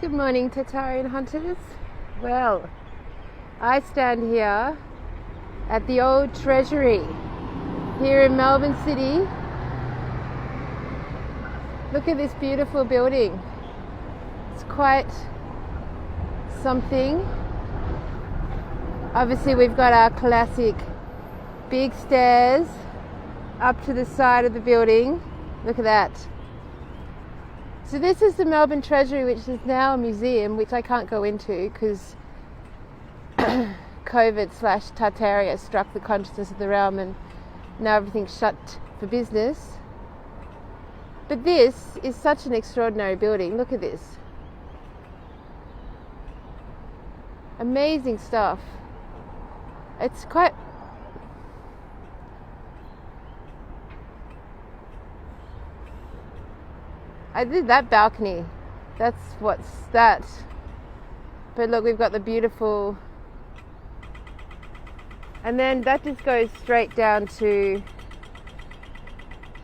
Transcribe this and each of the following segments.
Good morning, Tartarian hunters. Well, I stand here at the Old Treasury here in Melbourne City. Look at this beautiful building. It's quite something. Obviously we've got our classic big stairs up to the side of the building. Look at that. So this is the Melbourne Treasury, which is now a museum, which I can't go into because COVID/Tartaria struck the consciousness of the realm and now everything's shut for business. But this is such an extraordinary building. Look at this. Amazing stuff. It's quite... I did that balcony. That's what's that. But look, we've got the beautiful... And then that just goes straight down to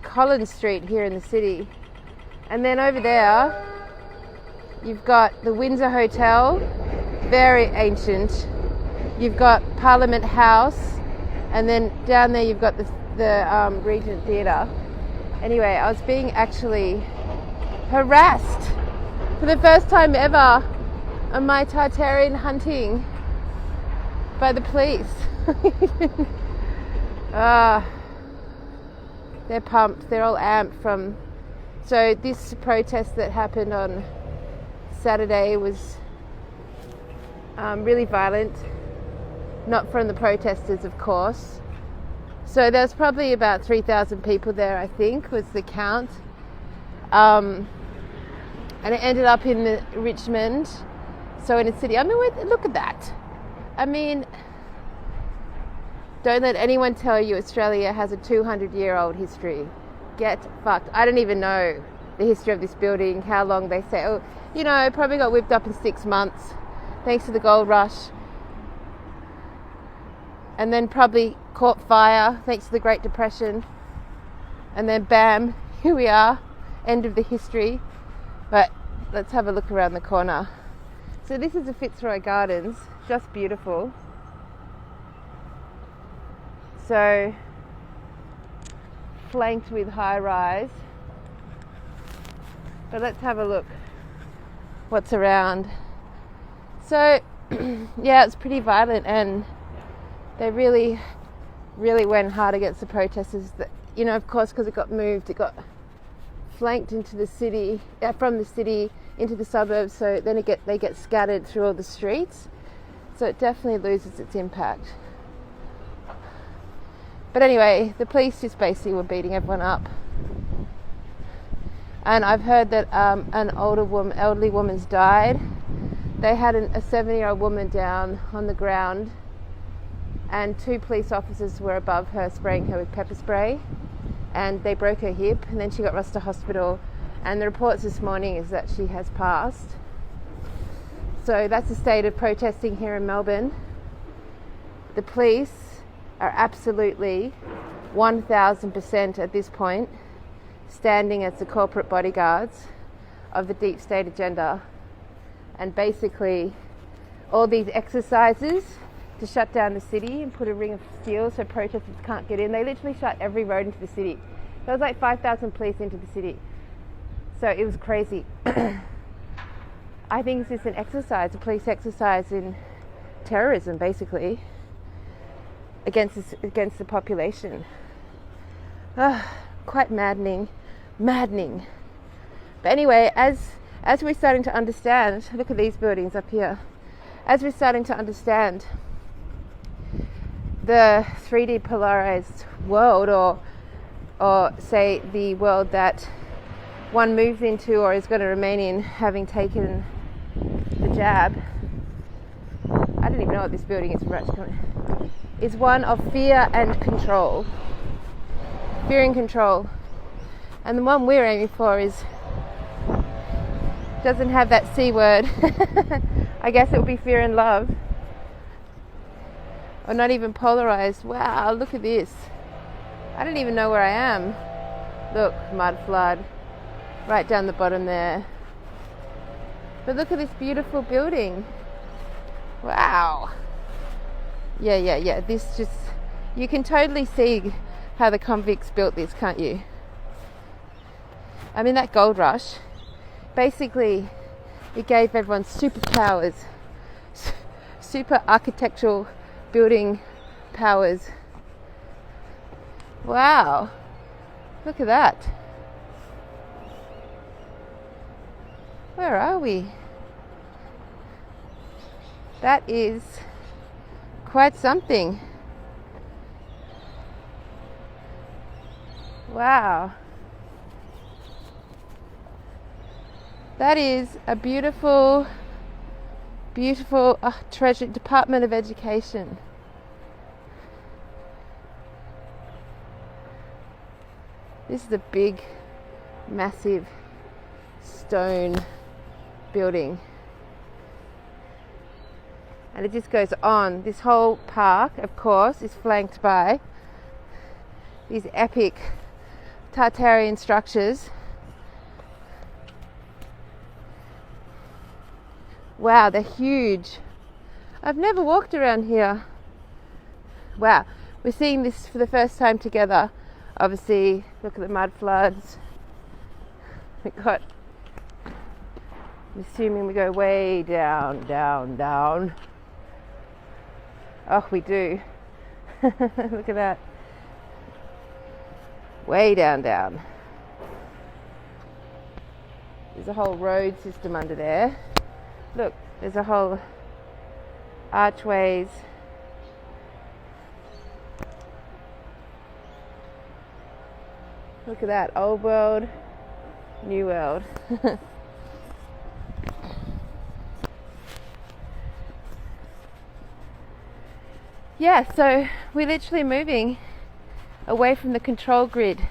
Collins Street here in the city. And then over there, you've got the Windsor Hotel, very ancient. You've got Parliament House. And then down there you've got the Regent Theatre. Anyway, I was being actually harassed for the first time ever on my Tartarian hunting by the police. They're pumped, they're all amped from... So this protest that happened on Saturday was really violent. Not from the protesters, of course. So there's probably about 3,000 people there, I think, was the count. And it ended up in Richmond, so in a city. I mean, look at that. I mean, don't let anyone tell you Australia has a 200-year-old history. Get fucked. I don't even know the history of this building, how long they say. Oh, you know, it probably got whipped up in 6 months, thanks to the gold rush. And then probably caught fire, thanks to the Great Depression. And then bam, here we are, end of the history. But let's have a look around the corner. So this is the Fitzroy Gardens, just beautiful. So flanked with high rise. But let's have a look what's around. So yeah, it's pretty violent and they really went hard against the protesters. That, you know, of course, because it got moved, it got flanked into the city, from the city into the suburbs, so then they get scattered through all the streets, so it definitely loses its impact. But anyway, the police just basically were beating everyone up, and I've heard that an elderly woman's died. They had a 70-year-old woman down on the ground, and 2 police officers were above her spraying her with pepper spray. And they broke her hip, and then she got rushed to hospital, and the reports this morning is that she has passed. So that's the state of protesting here in Melbourne. The police are absolutely 1000% at this point standing as the corporate bodyguards of the deep state agenda, and basically all these exercises to shut down the city and put a ring of steel so protesters can't get in. They literally shut every road into the city. There was like 5,000 police into the city. So it was crazy. I think it's just an exercise, a police exercise in terrorism, basically, against the population. Quite maddening. But anyway, as we're starting to understand, look at these buildings up here. As we're starting to understand the 3D polarized world, or say the world that one moves into or is going to remain in having taken the jab. I don't even know what this building is. Is one of fear and control. Fear and control. And the one we're aiming for doesn't have that C word. I guess it would be fear and love. Or not even polarized. Wow, look at this. I don't even know where I am. Look, mud flood. Right down the bottom there. But look at this beautiful building. Wow. Yeah. This just, you can totally see how the convicts built this, can't you? I mean, that gold rush, basically, it gave everyone superpowers, super architectural building powers. Wow. Look at that. Where are we? That is quite something. Wow. That is a beautiful, beautiful treasure, Department of Education. This is a big, massive stone building. And it just goes on. This whole park, of course, is flanked by these epic Tartarian structures. Wow, they're huge. I've never walked around here. Wow, we're seeing this for the first time together. Obviously, look at the mud floods. I'm assuming we go way down. Oh, we do. Look at that. Way down. There's a whole road system under there. Look, there's a whole archways. Look at that, old world, new world. Yeah, so we're literally moving away from the control grid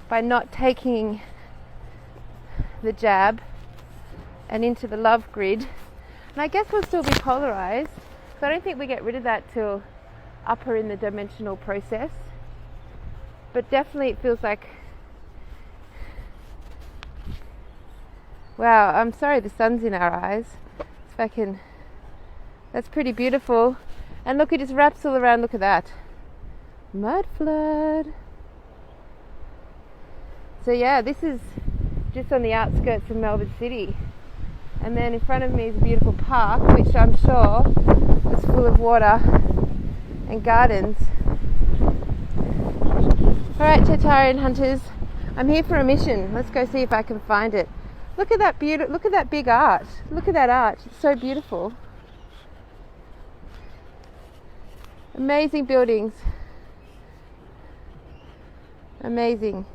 by not taking the jab and into the love grid. And I guess we'll still be polarized, so I don't think we get rid of that till upper in the dimensional process. But definitely it feels like, wow, I'm sorry the sun's in our eyes. It's fucking, that's pretty beautiful. And look, it just wraps all around. Look at that. Mud flood. So yeah, this is just on the outskirts of Melbourne City. And then in front of me is a beautiful park, which I'm sure is full of water and gardens. Alright, Tartarian hunters, I'm here for a mission. Let's go see if I can find it. Look at that look at that big art. Look at that art. It's so beautiful. Amazing buildings. Amazing.